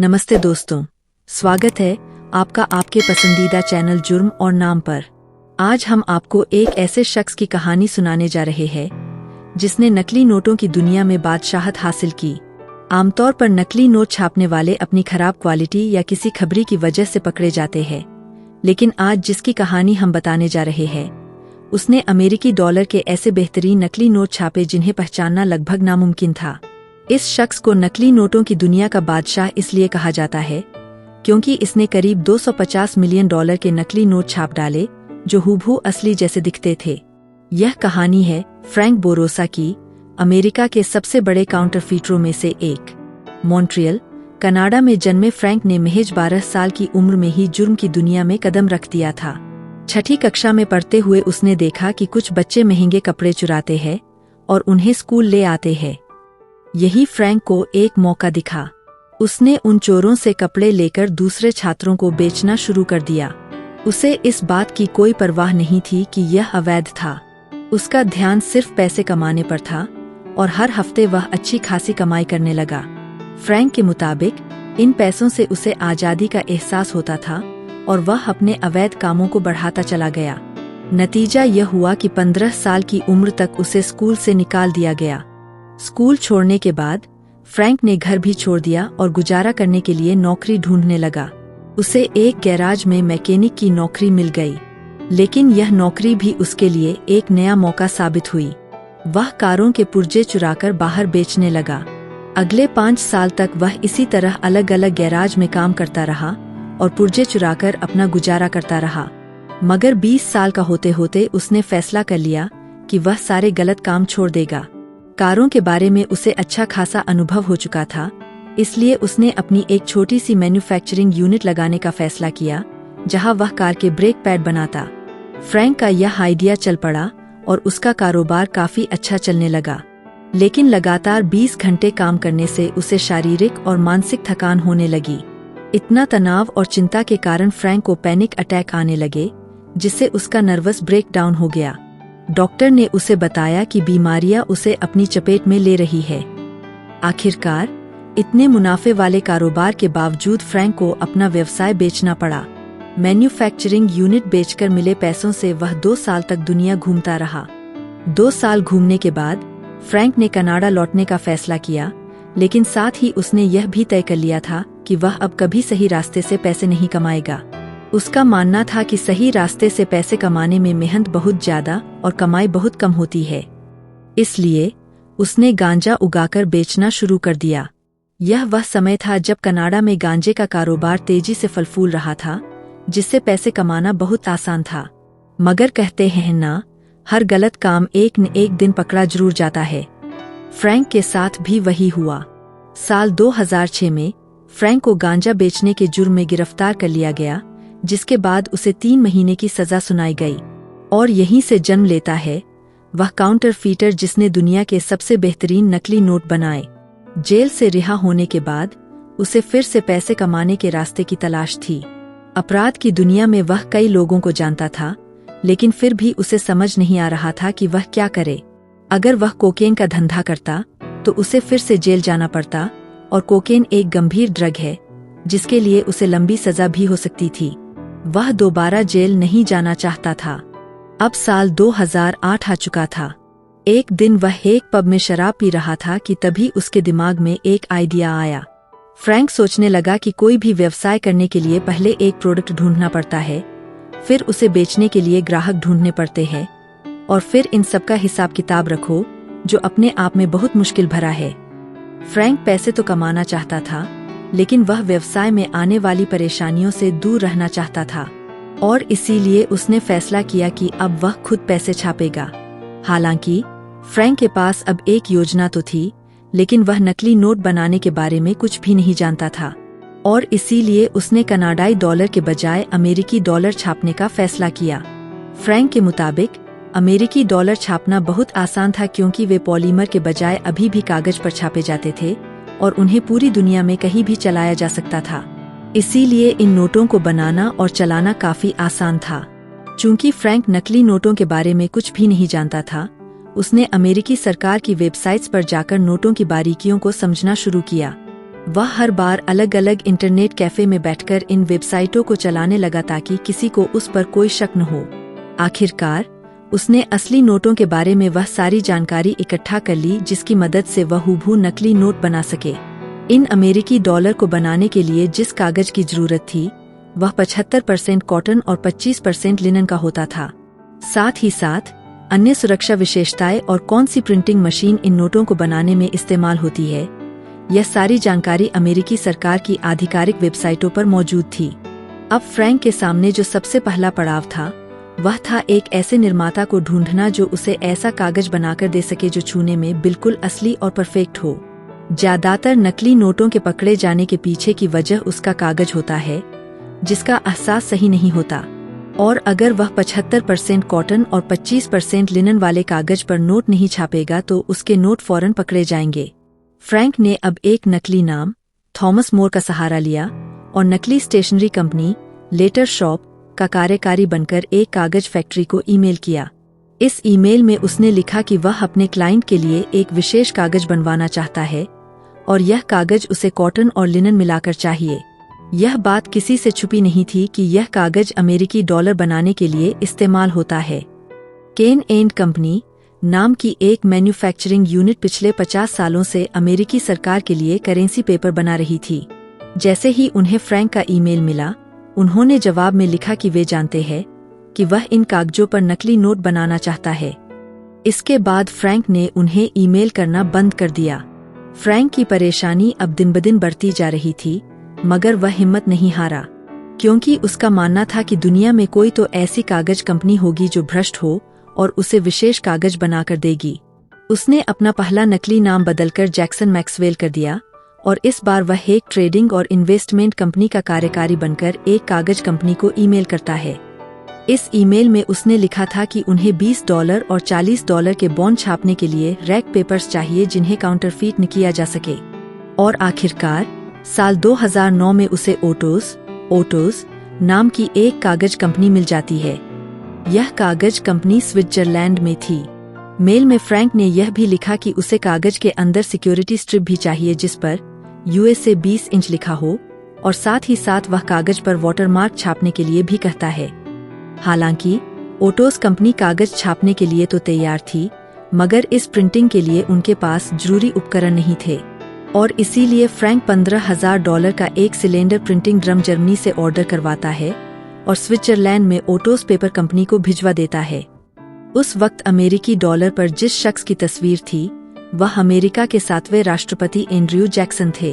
नमस्ते दोस्तों, स्वागत है आपका आपके पसंदीदा चैनल जुर्म और नाम पर। आज हम आपको एक ऐसे शख्स की कहानी सुनाने जा रहे हैं जिसने नकली नोटों की दुनिया में बादशाहत हासिल की। आमतौर पर नकली नोट छापने वाले अपनी खराब क्वालिटी या किसी खबरी की वजह से पकड़े जाते हैं, लेकिन आज जिसकी कहानी हम बताने जा रहे हैं उसने अमेरिकी डॉलर के ऐसे बेहतरीन नकली नोट छापे जिन्हें पहचानना लगभग नामुमकिन था। इस शख्स को नकली नोटों की दुनिया का बादशाह इसलिए कहा जाता है क्योंकि इसने करीब 250 मिलियन डॉलर के नकली नोट छाप डाले जो हूबहू असली जैसे दिखते थे। यह कहानी है फ्रैंक बोरोसा की, अमेरिका के सबसे बड़े काउंटरफीटरों में से एक। मॉन्ट्रियल, कनाडा में जन्मे फ्रैंक ने महज 12 साल की उम्र में ही जुर्म की दुनिया में कदम रख दिया था। छठी कक्षा में पढ़ते हुए उसने देखा कि कुछ बच्चे महंगे कपड़े चुराते हैं और उन्हें स्कूल ले आते हैं। यही फ्रैंक को एक मौका दिखा। उसने उन चोरों से कपड़े लेकर दूसरे छात्रों को बेचना शुरू कर दिया। उसे इस बात की कोई परवाह नहीं थी कि यह अवैध था। उसका ध्यान सिर्फ पैसे कमाने पर था और हर हफ्ते वह अच्छी खासी कमाई करने लगा। फ्रैंक के मुताबिक इन पैसों से उसे आज़ादी का एहसास होता था और वह अपने अवैध कामों को बढ़ाता चला गया। नतीजा यह हुआ कि 15 साल की उम्र तक उसे स्कूल से निकाल दिया गया। स्कूल छोड़ने के बाद फ्रैंक ने घर भी छोड़ दिया और गुजारा करने के लिए नौकरी ढूंढने लगा। उसे एक गैराज में मैकेनिक की नौकरी मिल गई, लेकिन यह नौकरी भी उसके लिए एक नया मौका साबित हुई। वह कारों के पुर्जे चुराकर बाहर बेचने लगा। अगले 5 साल तक वह इसी तरह अलग अलग गैराज में काम करता रहा और पुर्जे चुराकर अपना गुजारा करता रहा। मगर 20 साल का होते होते उसने फैसला कर लिया कि वह सारे गलत काम छोड़ देगा। कारों के बारे में उसे अच्छा खासा अनुभव हो चुका था, इसलिए उसने अपनी एक छोटी सी मैन्युफैक्चरिंग यूनिट लगाने का फैसला किया जहां वह कार के ब्रेक पैड बनाता। फ्रैंक का यह आइडिया चल पड़ा और उसका कारोबार काफी अच्छा चलने लगा, लेकिन लगातार 20 घंटे काम करने से उसे शारीरिक और मानसिक थकान होने लगी। इतना तनाव और चिंता के कारण फ्रैंक को पैनिक अटैक आने लगे, जिससे उसका नर्वस ब्रेकडाउन हो गया। डॉक्टर ने उसे बताया कि बीमारियां उसे अपनी चपेट में ले रही है। आखिरकार इतने मुनाफे वाले कारोबार के बावजूद फ्रैंक को अपना व्यवसाय बेचना पड़ा। मैन्युफैक्चरिंग यूनिट बेचकर मिले पैसों से वह 2 साल तक दुनिया घूमता रहा। 2 साल घूमने के बाद फ्रैंक ने कनाडा लौटने का फैसला किया, लेकिन साथ ही उसने यह भी तय कर लिया था कि वह अब कभी सही रास्ते से पैसे नहीं कमाएगा। उसका मानना था कि सही रास्ते से पैसे कमाने में मेहनत बहुत ज्यादा और कमाई बहुत कम होती है। इसलिए उसने गांजा उगाकर बेचना शुरू कर दिया। यह वह समय था जब कनाडा में गांजे का कारोबार तेजी से फल फूल रहा था, जिससे पैसे कमाना बहुत आसान था। मगर कहते हैं ना, हर गलत काम एक न एक दिन पकड़ा जरूर जाता है। फ्रैंक के साथ भी वही हुआ। साल 2006 में फ्रैंक को गांजा बेचने के जुर्म में गिरफ्तार कर लिया गया, जिसके बाद उसे 3 महीने की सजा सुनाई गई। और यहीं से जन्म लेता है वह काउंटरफीटर जिसने दुनिया के सबसे बेहतरीन नकली नोट बनाए। जेल से रिहा होने के बाद उसे फिर से पैसे कमाने के रास्ते की तलाश थी। अपराध की दुनिया में वह कई लोगों को जानता था, लेकिन फिर भी उसे समझ नहीं आ रहा था कि वह क्या करे। अगर वह कोकेन का धंधा करता तो उसे फिर से जेल जाना पड़ता, और कोकेन एक गंभीर ड्रग है जिसके लिए उसे लंबी सजा भी हो सकती थी। वह दोबारा जेल नहीं जाना चाहता था। अब साल 2008 आ चुका था। एक दिन वह एक पब में शराब पी रहा था कि तभी उसके दिमाग में एक आइडिया आया। फ्रैंक सोचने लगा कि कोई भी व्यवसाय करने के लिए पहले एक प्रोडक्ट ढूंढना पड़ता है, फिर उसे बेचने के लिए ग्राहक ढूंढने पड़ते हैं, और फिर इन सब का हिसाब किताब रखो, जो अपने आप में बहुत मुश्किल भरा है। फ्रैंक पैसे तो कमाना चाहता था, लेकिन वह व्यवसाय में आने वाली परेशानियों से दूर रहना चाहता था, और इसीलिए उसने फैसला किया कि अब वह खुद पैसे छापेगा। हालांकि फ्रैंक के पास अब एक योजना तो थी, लेकिन वह नकली नोट बनाने के बारे में कुछ भी नहीं जानता था, और इसीलिए उसने कनाडाई डॉलर के बजाय अमेरिकी डॉलर छापने का फैसला किया। फ्रैंक के मुताबिक अमेरिकी डॉलर छापना बहुत आसान था क्योंकि वे पॉलीमर के बजाय अभी भी कागज पर छापे जाते थे और उन्हें पूरी दुनिया में कहीं भी चलाया जा सकता था। इसीलिए इन नोटों को बनाना और चलाना काफी आसान था। चूंकि फ्रैंक नकली नोटों के बारे में कुछ भी नहीं जानता था, उसने अमेरिकी सरकार की वेबसाइट्स पर जाकर नोटों की बारीकियों को समझना शुरू किया। वह हर बार अलग अलग इंटरनेट कैफे में बैठकर इन वेबसाइटों को चलाने लगा ताकि किसी को उस पर कोई शक न हो। आखिरकार उसने असली नोटों के बारे में वह सारी जानकारी इकट्ठा कर ली जिसकी मदद से वह हूबहू नकली नोट बना सके। इन अमेरिकी डॉलर को बनाने के लिए जिस कागज की जरूरत थी वह 75% कॉटन और 25% लिनन का होता था। साथ ही साथ अन्य सुरक्षा विशेषताएं और कौन सी प्रिंटिंग मशीन इन नोटों को बनाने में इस्तेमाल होती है, यह सारी जानकारी अमेरिकी सरकार की आधिकारिक वेबसाइटों पर मौजूद थी। अब फ्रैंक के सामने जो सबसे पहला पड़ाव था वह था एक ऐसे निर्माता को ढूंढना जो उसे ऐसा कागज बनाकर दे सके जो छूने में बिल्कुल असली और परफेक्ट हो। ज्यादातर नकली नोटों के पकड़े जाने के पीछे की वजह उसका कागज होता है जिसका एहसास सही नहीं होता, और अगर वह 75% कॉटन और 25% लिनन वाले कागज पर नोट नहीं छापेगा तो उसके नोट फौरन पकड़े जाएंगे। फ्रैंक ने अब एक नकली नाम थॉमस मोर का सहारा लिया और नकली स्टेशनरी कंपनी लेटर शॉप का कार्यकारी बनकर एक कागज फैक्ट्री को ईमेल किया। इस ईमेल में उसने लिखा कि वह अपने क्लाइंट के लिए एक विशेष कागज बनवाना चाहता है और यह कागज उसे कॉटन और लिनन मिलाकर चाहिए। यह बात किसी से छुपी नहीं थी कि यह कागज अमेरिकी डॉलर बनाने के लिए इस्तेमाल होता है। केन एंड कंपनी नाम की एक मैन्युफैक्चरिंग यूनिट पिछले 50 सालों से अमेरिकी सरकार के लिए करेंसी पेपर बना रही थी। जैसे ही उन्हें फ्रैंक का ईमेल मिला, उन्होंने जवाब में लिखा कि वे जानते हैं कि वह इन कागजों पर नकली नोट बनाना चाहता है। इसके बाद फ्रैंक ने उन्हें ईमेल करना बंद कर दिया। फ्रैंक की परेशानी अब दिन ब दिन बढ़ती जा रही थी, मगर वह हिम्मत नहीं हारा, क्योंकि उसका मानना था कि दुनिया में कोई तो ऐसी कागज कंपनी होगी जो भ्रष्ट हो और उसे विशेष कागज बनाकर देगी। उसने अपना पहला नकली नाम बदलकर जैक्सन मैक्सवेल कर दिया और इस बार वह एक ट्रेडिंग और इन्वेस्टमेंट कंपनी का कार्यकारी बनकर एक कागज कंपनी को ईमेल करता है। इस ईमेल में उसने लिखा था कि उन्हें $20 और $40 के बॉन्ड छापने के लिए रैक पेपर्स चाहिए जिन्हें काउंटरफीट न किया जा सके। और आखिरकार साल 2009 में उसे ओटोस नाम की एक कागज कंपनी मिल जाती है। यह कागज कंपनी स्विट्जरलैंड में थी। मेल में फ्रैंक ने यह भी लिखा कि उसे कागज के अंदर सिक्योरिटी स्ट्रिप भी चाहिए जिस पर USA 20 इंच लिखा हो, और साथ ही साथ वह कागज पर वाटरमार्क छापने के लिए भी कहता है। हालांकि ओटोस कंपनी कागज छापने के लिए तो तैयार थी, मगर इस प्रिंटिंग के लिए उनके पास जरूरी उपकरण नहीं थे, और इसीलिए फ्रैंक $15,000 का एक सिलेंडर प्रिंटिंग ड्रम जर्मनी से ऑर्डर करवाता है और स्विट्जरलैंड में ओटोस पेपर कंपनी को भिजवा देता है। उस वक्त अमेरिकी डॉलर पर जिस शख्स की तस्वीर थी वह अमेरिका के 7वें राष्ट्रपति एंड्रयू जैक्सन थे।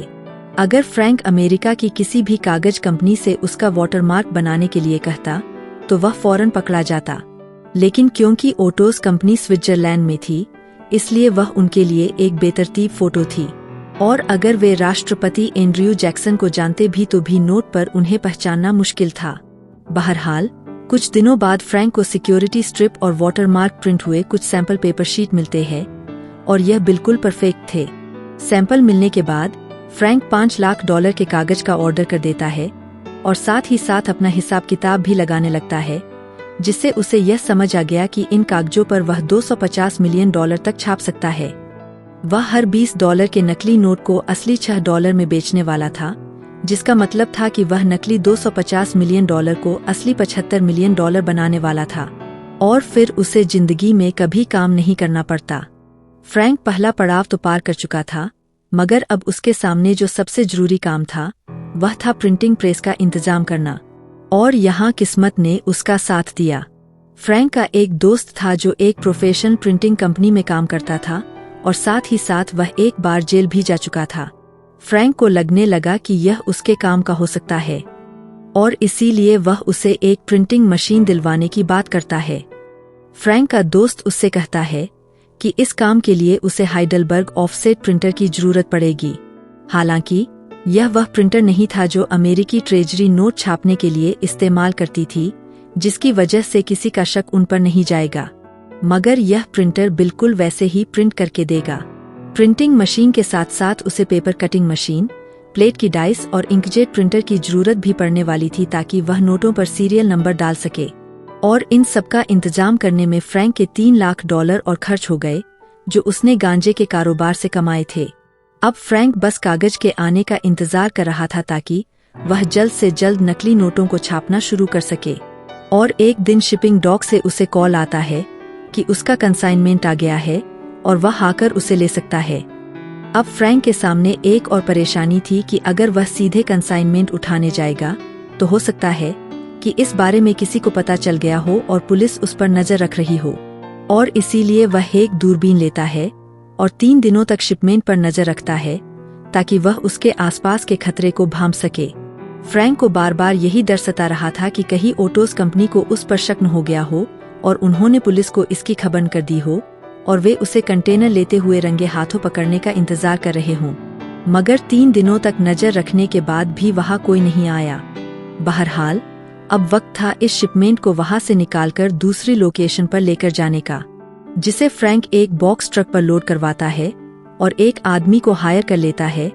अगर फ्रैंक अमेरिका की किसी भी कागज कंपनी से उसका वाटरमार्क बनाने के लिए कहता तो वह फौरन पकड़ा जाता, लेकिन क्योंकि ओटोस कंपनी स्विट्जरलैंड में थी इसलिए वह उनके लिए एक बेतरतीब फोटो थी, और अगर वे राष्ट्रपति एंड्रयू जैक्सन को जानते भी तो भी नोट पर उन्हें पहचानना मुश्किल था। बहरहाल कुछ दिनों बाद फ्रैंक को सिक्योरिटी स्ट्रिप और वाटरमार्क प्रिंट हुए कुछ सैंपल पेपर शीट मिलते हैं और यह बिल्कुल परफेक्ट थे। सैंपल मिलने के बाद फ्रैंक $5 लाख के कागज का ऑर्डर कर देता है और साथ ही साथ अपना हिसाब किताब भी लगाने लगता है, जिससे उसे यह समझ आ गया कि इन कागजों पर वह $250 मिलियन तक छाप सकता है। वह हर $20 के नकली नोट को असली $6 में बेचने वाला था, जिसका मतलब था कि वह नकली $250 मिलियन को असली $75 मिलियन बनाने वाला था, और फिर उसे जिंदगी में कभी काम नहीं करना पड़ता। फ्रैंक पहला पड़ाव तो पार कर चुका था, मगर अब उसके सामने जो सबसे जरूरी काम था वह था प्रिंटिंग प्रेस का इंतजाम करना, और यहाँ किस्मत ने उसका साथ दिया। फ्रैंक का एक दोस्त था जो एक प्रोफेशनल प्रिंटिंग कंपनी में काम करता था और साथ ही साथ वह एक बार जेल भी जा चुका था। फ्रैंक को लगने लगा कि यह उसके काम का हो सकता है, और इसीलिए वह उसे एक प्रिंटिंग मशीन दिलवाने की बात करता है। फ्रैंक का दोस्त उससे कहता है कि इस काम के लिए उसे हाइडलबर्ग ऑफसेट प्रिंटर की जरूरत पड़ेगी। हालांकि यह वह प्रिंटर नहीं था जो अमेरिकी ट्रेजरी नोट छापने के लिए इस्तेमाल करती थी, जिसकी वजह से किसी का शक उन पर नहीं जाएगा, मगर यह प्रिंटर बिल्कुल वैसे ही प्रिंट करके देगा। प्रिंटिंग मशीन के साथ साथ उसे पेपर कटिंग मशीन, प्लेट की डाइस और इंकजेट प्रिंटर की जरूरत भी पड़ने वाली थी ताकि वह नोटों पर सीरियल नंबर डाल सके, और इन सबका इंतजाम करने में फ्रैंक के $3 लाख और खर्च हो गए जो उसने गांजे के कारोबार से कमाए थे। अब फ्रैंक बस कागज के आने का इंतजार कर रहा था ताकि वह जल्द से जल्द नकली नोटों को छापना शुरू कर सके। और एक दिन शिपिंग डॉक से उसे कॉल आता है कि उसका कंसाइनमेंट आ गया है और वह आकर उसे ले सकता है। अब फ्रैंक के सामने एक और परेशानी थी कि अगर वह सीधे कंसाइनमेंट उठाने जाएगा तो हो सकता है कि इस बारे में किसी को पता चल गया हो और पुलिस उस पर नजर रख रही हो। और इसीलिए वह एक दूरबीन लेता है और 3 दिनों तक शिपमेंट पर नजर रखता है ताकि वह उसके आसपास के खतरे को भांप सके। फ्रैंक को बार बार यही डर सता रहा था कि कहीं ओटोस कंपनी को उस पर शक न हो गया हो और उन्होंने पुलिस को इसकी खबर कर दी हो और वे उसे कंटेनर लेते हुए रंगे हाथों पकड़ने का इंतजार कर रहे हों। मगर 3 दिनों तक नजर रखने के बाद भी वहां कोई नहीं आया। बहरहाल अब वक्त था इस शिपमेंट को वहां से निकालकर दूसरी लोकेशन पर लेकर जाने का, जिसे फ्रैंक एक बॉक्स ट्रक पर लोड करवाता है और एक आदमी को हायर कर लेता है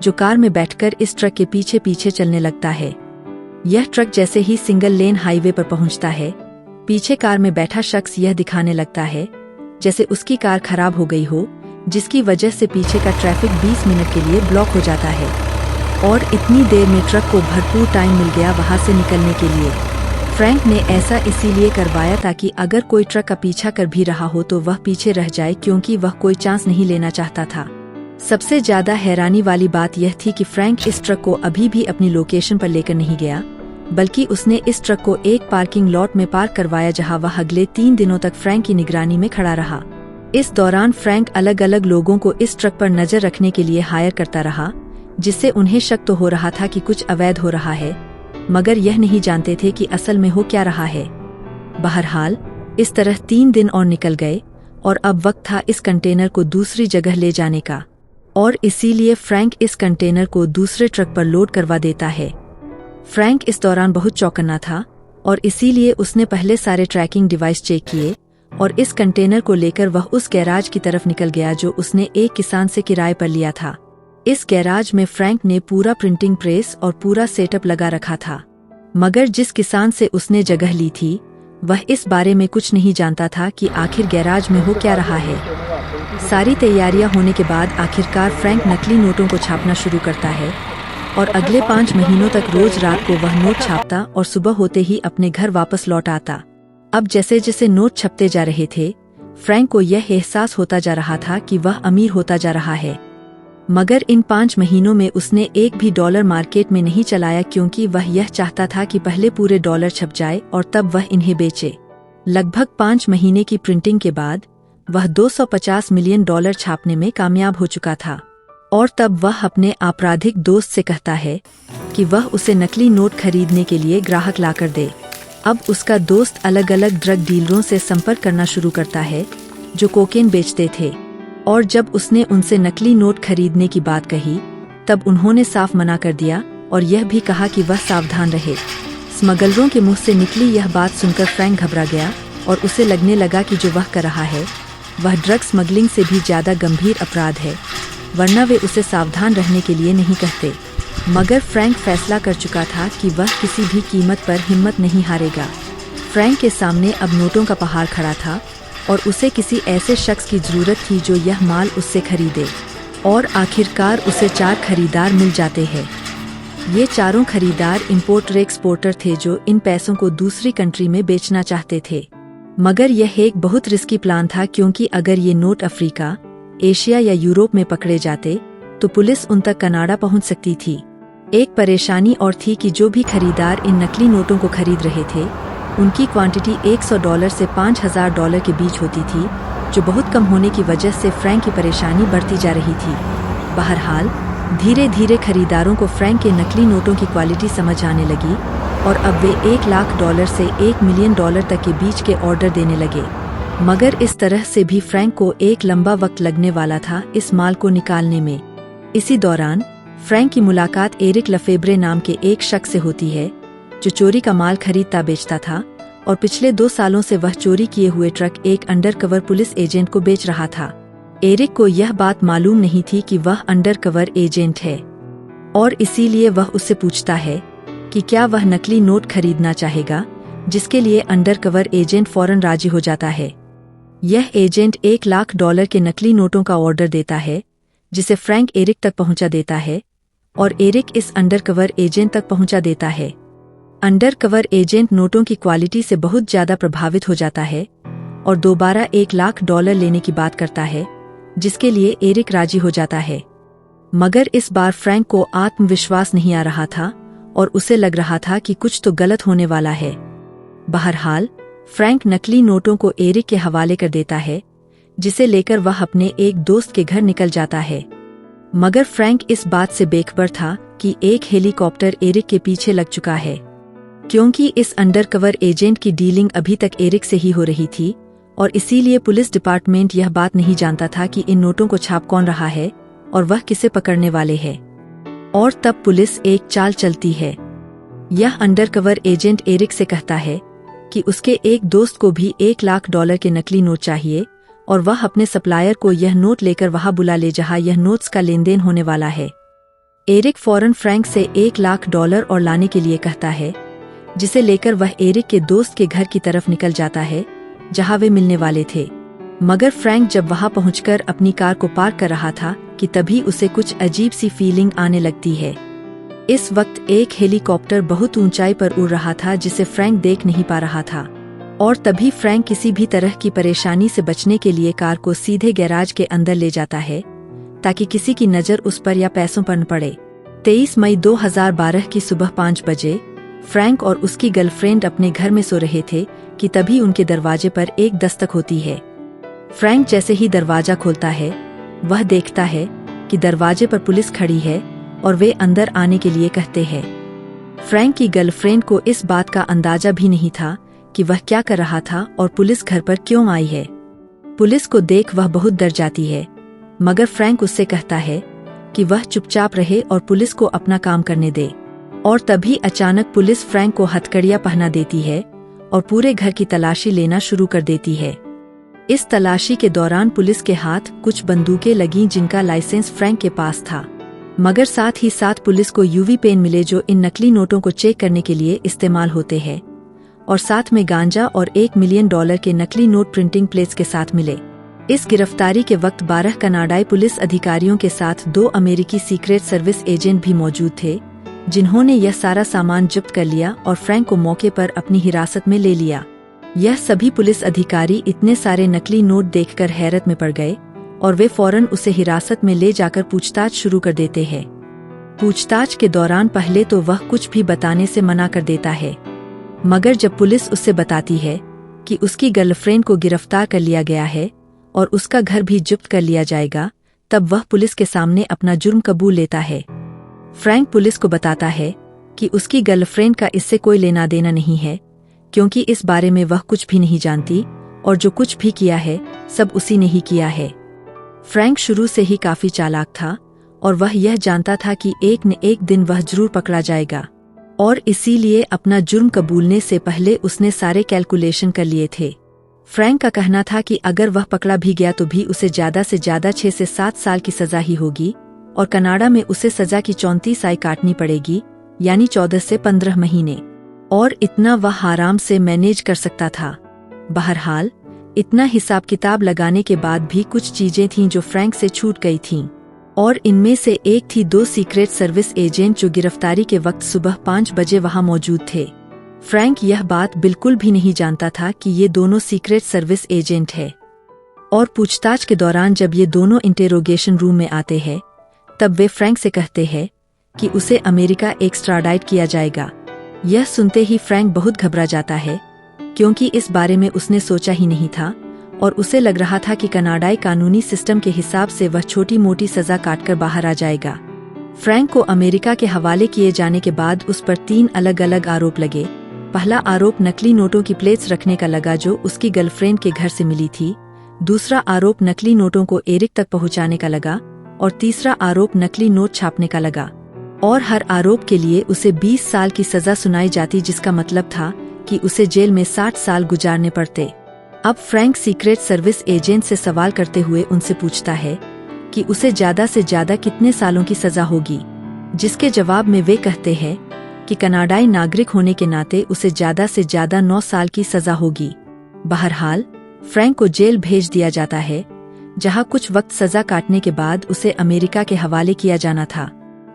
जो कार में बैठकर इस ट्रक के पीछे पीछे चलने लगता है। यह ट्रक जैसे ही सिंगल लेन हाईवे पर पहुंचता है, पीछे कार में बैठा शख्स यह दिखाने लगता है जैसे उसकी कार खराब हो गई हो, जिसकी वजह से पीछे का ट्रैफिक 20 मिनट के लिए ब्लॉक हो जाता है। और इतनी देर में ट्रक को भरपूर टाइम मिल गया वहां से निकलने के लिए। फ्रैंक ने ऐसा इसीलिए करवाया ताकि अगर कोई ट्रक का पीछा कर भी रहा हो तो वह पीछे रह जाए, क्योंकि वह कोई चांस नहीं लेना चाहता था। सबसे ज्यादा हैरानी वाली बात यह थी कि फ्रैंक इस ट्रक को अभी भी अपनी लोकेशन पर लेकर नहीं गया, बल्कि उसने इस ट्रक को एक पार्किंग लॉट में पार्क करवाया जहां वह अगले 3 दिनों तक फ्रैंक की निगरानी में खड़ा रहा। इस दौरान फ्रैंक अलग अलग लोगों को इस ट्रक पर नजर रखने के लिए हायर करता रहा, जिससे उन्हें शक तो हो रहा था कि कुछ अवैध हो रहा है, मगर यह नहीं जानते थे कि असल में हो क्या रहा है। बहरहाल इस तरह 3 दिन और निकल गए और अब वक्त था इस कंटेनर को दूसरी जगह ले जाने का। और इसीलिए फ्रैंक इस कंटेनर को दूसरे ट्रक पर लोड करवा देता है। फ्रैंक इस दौरान बहुत चौकन्ना था और इसीलिए उसने पहले सारे ट्रैकिंग डिवाइस चेक किए और इस कंटेनर को लेकर वह उस गैराज की तरफ निकल गया जो उसने एक किसान से किराए पर लिया था। इस गैराज में फ्रैंक ने पूरा प्रिंटिंग प्रेस और पूरा सेटअप लगा रखा था, मगर जिस किसान से उसने जगह ली थी वह इस बारे में कुछ नहीं जानता था कि आखिर गैराज में हो क्या रहा है। सारी तैयारियां होने के बाद आखिरकार फ्रैंक नकली नोटों को छापना शुरू करता है और अगले 5 महीनों तक रोज रात को वह नोट छापता और सुबह होते ही अपने घर वापस लौट आता। अब जैसे जैसे नोट छपते जा रहे थे, फ्रैंक को यह एहसास होता जा रहा था कि वह अमीर होता जा रहा है। मगर इन 5 महीनों में उसने एक भी डॉलर मार्केट में नहीं चलाया, क्योंकि वह यह चाहता था कि पहले पूरे डॉलर छप जाए और तब वह इन्हें बेचे। लगभग 5 महीने की प्रिंटिंग के बाद वह $250 मिलियन छापने में कामयाब हो चुका था। और तब वह अपने आपराधिक दोस्त से कहता है कि वह उसे नकली नोट खरीदने के लिए ग्राहक लाकर दे। अब उसका दोस्त अलग अलग ड्रग डीलरों से संपर्क करना शुरू करता है जो कोकेन बेचते थे। और जब उसने उनसे नकली नोट खरीदने की बात कही तब उन्होंने साफ मना कर दिया और यह भी कहा कि वह सावधान रहे। स्मगलरों के मुंह से निकली यह बात सुनकर फ्रैंक घबरा गया और उसे लगने लगा कि जो वह कर रहा है वह ड्रग स्मगलिंग से भी ज्यादा गंभीर अपराध है, वरना वे उसे सावधान रहने के लिए नहीं कहते। मगर फ्रैंक फैसला कर चुका था कि वह किसी भी कीमत पर हिम्मत नहीं हारेगा। फ्रैंक के सामने अब नोटों का पहाड़ खड़ा था और उसे किसी ऐसे शख्स की जरूरत थी जो यह माल उससे खरीदे। और आखिरकार उसे 4 खरीदार मिल जाते हैं। ये चारों खरीदार इंपोर्टर एक्सपोर्टर थे जो इन पैसों को दूसरी कंट्री में बेचना चाहते थे। मगर यह एक बहुत रिस्की प्लान था, क्योंकि अगर ये नोट अफ्रीका, एशिया या यूरोप में पकड़े जाते तो पुलिस उन तक कनाडा पहुंच सकती थी। एक परेशानी और थी कि जो भी खरीदार इन नकली नोटों को खरीद रहे थे उनकी क्वांटिटी $100 से $5000 के बीच होती थी, जो बहुत कम होने की वजह से फ्रैंक की परेशानी बढ़ती जा रही थी। बहरहाल धीरे धीरे खरीदारों को फ्रैंक के नकली नोटों की क्वालिटी समझ आने लगी और अब वे $1 लाख से $1 मिलियन तक के बीच के ऑर्डर देने लगे। मगर इस तरह से भी फ्रैंक को एक लंबा वक्त लगने वाला था इस माल को निकालने में। इसी दौरान फ्रैंक की मुलाकात एरिक लफेब्रे नाम के एक शख्स से होती है जो चोरी का माल खरीदता बेचता था और पिछले 2 सालों से वह चोरी किए हुए ट्रक एक अंडरकवर पुलिस एजेंट को बेच रहा था। एरिक को यह बात मालूम नहीं थी कि वह अंडरकवर एजेंट है और इसीलिए वह उससे पूछता है कि क्या वह नकली नोट खरीदना चाहेगा, जिसके लिए अंडरकवर एजेंट फौरन राजी हो जाता है। यह एजेंट $1 लाख के नकली नोटों का ऑर्डर देता है, जिसे फ्रैंक एरिक तक पहुंचा देता है और एरिक इस अंडरकवर एजेंट तक पहुंचा देता है। अंडरकवर एजेंट नोटों की क्वालिटी से बहुत ज्यादा प्रभावित हो जाता है और दोबारा $1,00,000 लेने की बात करता है, जिसके लिए एरिक राजी हो जाता है। मगर इस बार फ्रैंक को आत्मविश्वास नहीं आ रहा था और उसे लग रहा था कि कुछ तो गलत होने वाला है। बहरहाल फ्रैंक नकली नोटों को एरिक के हवाले कर देता है, जिसे लेकर वह अपने एक दोस्त के घर निकल जाता है। मगर फ्रैंक इस बात से बेखबर था कि एक हेलीकॉप्टर एरिक के पीछे लग चुका है, क्योंकि इस अंडरकवर एजेंट की डीलिंग अभी तक एरिक से ही हो रही थी और इसीलिए पुलिस डिपार्टमेंट यह बात नहीं जानता था कि इन नोटों को छाप कौन रहा है और वह किसे पकड़ने वाले हैं। और तब पुलिस एक चाल चलती है। यह अंडरकवर एजेंट एरिक से कहता है कि उसके एक दोस्त को भी $1,00,000 के नकली नोट चाहिए और वह अपने सप्लायर को यह नोट लेकर वहां बुला ले जहां यह नोट्स का लेनदेन होने वाला है। एरिक फौरन फ्रैंक से $1,00,000 और लाने के लिए कहता है, जिसे लेकर वह एरिक के दोस्त के घर की तरफ निकल जाता है जहां वे मिलने वाले थे। मगर फ्रैंक जब वहां पहुंचकर अपनी कार को पार्क कर रहा था कि तभी उसे कुछ अजीब सी फीलिंग आने लगती है। इस वक्त एक हेलीकॉप्टर बहुत ऊंचाई पर उड़ रहा था जिसे फ्रैंक देख नहीं पा रहा था और तभी फ्रैंक किसी भी तरह की परेशानी से बचने के लिए कार को सीधे गैराज के अंदर ले जाता है ताकि किसी की नजर उस पर या पैसों पर न पड़े। 23 मई 2012 की सुबह 5 बजे फ्रैंक और उसकी गर्लफ्रेंड अपने घर में सो रहे थे कि तभी उनके दरवाजे पर एक दस्तक होती है। फ्रैंक जैसे ही दरवाजा खोलता है, वह देखता है कि दरवाजे पर पुलिस खड़ी है और वे अंदर आने के लिए कहते हैं। फ्रैंक की गर्लफ्रेंड को इस बात का अंदाजा भी नहीं था कि वह क्या कर रहा था और पुलिस घर पर क्यों आई है। पुलिस को देख वह बहुत डर जाती है, मगर फ्रैंक उससे कहता है कि वह चुपचाप रहे और पुलिस को अपना काम करने दे। और तभी अचानक पुलिस फ्रैंक को हथकड़ियां पहना देती है और पूरे घर की तलाशी लेना शुरू कर देती है। इस तलाशी के दौरान पुलिस के हाथ कुछ बंदूकें लगीं जिनका लाइसेंस फ्रैंक के पास था, मगर साथ ही साथ पुलिस को यूवी पेन मिले जो इन नकली नोटों को चेक करने के लिए इस्तेमाल होते हैं और साथ में गांजा और $1 मिलियन के नकली नोट प्रिंटिंग प्लेट्स के साथ मिले। इस गिरफ्तारी के वक्त 12 कनाडाई पुलिस अधिकारियों के साथ 2 अमेरिकी सीक्रेट सर्विस एजेंट भी मौजूद थे, जिन्होंने यह सारा सामान जब्त कर लिया और फ्रैंक को मौके पर अपनी हिरासत में ले लिया। यह सभी पुलिस अधिकारी इतने सारे नकली नोट देखकर हैरत में पड़ गए और वे फौरन उसे हिरासत में ले जाकर पूछताछ शुरू कर देते हैं। पूछताछ के दौरान पहले तो वह कुछ भी बताने से मना कर देता है, मगर जब पुलिस उससे बताती है कि उसकी गर्लफ्रेंड को गिरफ्तार कर लिया गया है और उसका घर भी जब्त कर लिया जाएगा, तब वह पुलिस के सामने अपना जुर्म कबूल लेता है। फ्रैंक पुलिस को बताता है कि उसकी गर्लफ्रेंड का इससे कोई लेना देना नहीं है, क्योंकि इस बारे में वह कुछ भी नहीं जानती और जो कुछ भी किया है सब उसी ने ही किया है। फ्रैंक शुरू से ही काफी चालाक था और वह यह जानता था कि एक न एक दिन वह जरूर पकड़ा जाएगा और इसीलिए अपना जुर्म कबूलने से पहले उसने सारे कैलकुलेशन कर लिए थे। फ्रैंक का कहना था कि अगर वह पकड़ा भी गया तो भी उसे ज्यादा से ज्यादा 6 से 7 साल की सजा ही होगी और कनाडा में उसे सजा की 34 आय काटनी पड़ेगी, यानी 14 से 15 महीने, और इतना वह आराम से मैनेज कर सकता था। बहरहाल इतना हिसाब किताब लगाने के बाद भी कुछ चीजें थीं जो फ्रैंक से छूट गई थीं, और इनमें से एक थी 2 सीक्रेट सर्विस एजेंट जो गिरफ्तारी के वक्त सुबह 5 बजे वहां मौजूद थे। फ्रैंक यह बात बिल्कुल भी नहीं जानता था कि ये दोनों सीक्रेट सर्विस एजेंट है। और पूछताछ के दौरान जब ये दोनों इंटेरोगेशन रूम में आते हैं, तब वे फ्रैंक से कहते हैं कि उसे अमेरिका एक्स्ट्राडाइट किया जाएगा। यह सुनते ही फ्रैंक बहुत घबरा जाता है, क्योंकि इस बारे में उसने सोचा ही नहीं था और उसे लग रहा था कि कनाडाई कानूनी सिस्टम के हिसाब से वह छोटी मोटी सजा काटकर बाहर आ जाएगा। फ्रैंक को अमेरिका के हवाले किए जाने के बाद उस पर 3 अलग अलग आरोप लगे। पहला आरोप नकली नोटों की प्लेट्स रखने का लगा जो उसकी गर्लफ्रेंड के घर से मिली थी, दूसरा आरोप नकली नोटों को एरिक तक पहुंचाने का लगा और तीसरा आरोप नकली नोट छापने का लगा। और हर आरोप के लिए उसे 20 साल की सजा सुनाई जाती, जिसका मतलब था कि उसे जेल में 60 साल गुजारने पड़ते। अब फ्रैंक सीक्रेट सर्विस एजेंट से सवाल करते हुए उनसे पूछता है कि उसे ज्यादा से ज्यादा कितने सालों की सजा होगी, जिसके जवाब में वे कहते हैं कि कनाडाई नागरिक होने के नाते उसे ज्यादा से ज्यादा 9 साल की सजा होगी। बहरहाल फ्रैंक को जेल भेज दिया जाता है, जहां कुछ वक्त सजा काटने के बाद उसे अमेरिका के हवाले किया जाना था।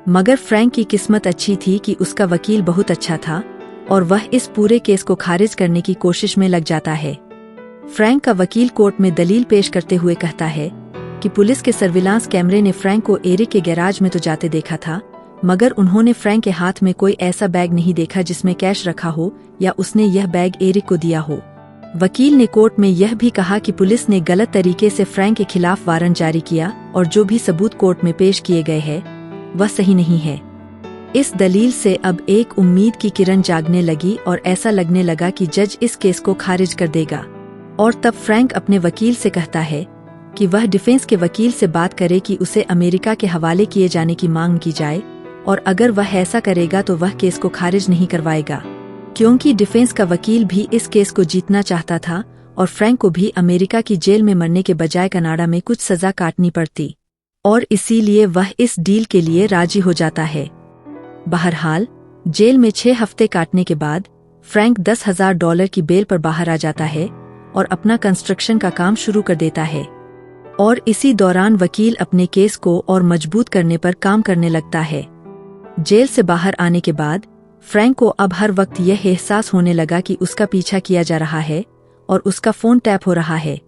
मगर फ्रैंक की किस्मत अच्छी थी कि उसका वकील बहुत अच्छा था और वह इस पूरे केस को खारिज करने की कोशिश में लग जाता है। फ्रैंक का वकील कोर्ट में दलील पेश करते हुए कहता है कि पुलिस के सर्विलांस कैमरे ने फ्रैंक को एरिक के गैराज में तो जाते देखा था, मगर उन्होंने फ्रैंक के हाथ में कोई ऐसा बैग नहीं देखा जिसमें कैश रखा हो या उसने यह बैग एरिक को दिया हो। वकील ने कोर्ट में यह भी कहा कि पुलिस ने गलत तरीके से फ्रैंक के खिलाफ वारंट जारी किया और जो भी सबूत कोर्ट में पेश किए गए हैं वह सही नहीं है। इस दलील से अब एक उम्मीद की किरण जागने लगी और ऐसा लगने लगा कि जज इस केस को खारिज कर देगा। और तब फ्रैंक अपने वकील से कहता है कि वह डिफेंस के वकील से बात करे कि उसे अमेरिका के हवाले किए जाने की मांग की जाए, और अगर वह ऐसा करेगा तो वह केस को खारिज नहीं करवाएगा, क्योंकि डिफेंस का वकील भी इस केस को जीतना चाहता था और फ्रैंक को भी अमेरिका की जेल में मरने के बजाय कनाडा में कुछ सजा काटनी पड़ती, और इसीलिए वह इस डील के लिए राजी हो जाता है। बहरहाल जेल में 6 हफ्ते काटने के बाद फ्रैंक $10,000 की बेल पर बाहर आ जाता है और अपना कंस्ट्रक्शन का काम शुरू कर देता है। और इसी दौरान वकील अपने केस को और मजबूत करने पर काम करने लगता है। जेल से बाहर आने के बाद फ्रैंक को अब हर वक्त यह एहसास होने लगा कि उसका पीछा किया जा रहा है और उसका फोन टैप हो रहा है,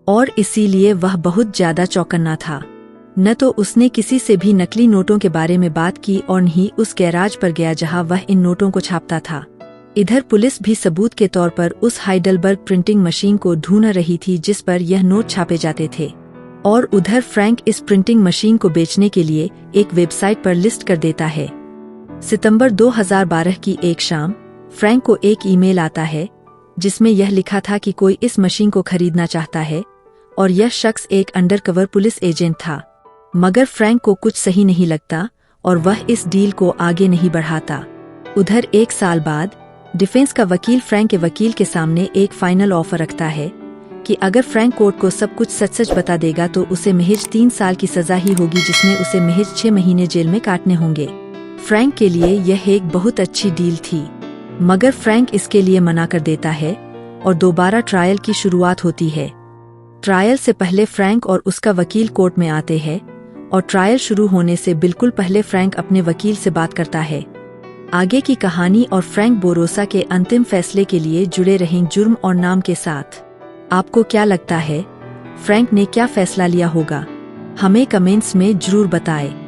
और इसीलिए वह बहुत ज्यादा चौकन्ना था। न तो उसने किसी से भी नकली नोटों के बारे में बात की और न ही उस गैराज पर गया जहां वह इन नोटों को छापता था। इधर पुलिस भी सबूत के तौर पर उस हाइडलबर्ग प्रिंटिंग मशीन को ढूंढ रही थी जिस पर यह नोट छापे जाते थे, और उधर फ्रैंक इस प्रिंटिंग मशीन को बेचने के लिए एक वेबसाइट पर लिस्ट कर देता है। सितंबर 2012 की एक शाम फ्रैंक को एक ईमेल आता है जिसमें यह लिखा था कि कोई इस मशीन को खरीदना चाहता है, और यह शख्स एक अंडरकवर पुलिस एजेंट था। मगर फ्रैंक को कुछ सही नहीं लगता और वह इस डील को आगे नहीं बढ़ाता। उधर 1 साल बाद डिफेंस का वकील फ्रैंक के वकील के सामने एक फाइनल ऑफर रखता है कि अगर फ्रैंक कोर्ट को सब कुछ सच सच बता देगा तो उसे महज 3 साल की सजा ही होगी, जिसमें उसे महज 6 महीने जेल में काटने होंगे। फ्रैंक के लिए यह एक बहुत अच्छी डील थी, मगर फ्रैंक इसके लिए मना कर देता है और दोबारा ट्रायल की शुरुआत होती है। ट्रायल से पहले फ्रैंक और उसका वकील कोर्ट में आते हैं, और ट्रायल शुरू होने से बिल्कुल पहले फ्रैंक अपने वकील से बात करता है। आगे की कहानी और फ्रैंक बोरोसा के अंतिम फैसले के लिए जुड़े रहें जुर्म और नाम के साथ। आपको क्या लगता है, फ्रैंक ने क्या फैसला लिया होगा? हमें कमेंट्स में जरूर बताएं।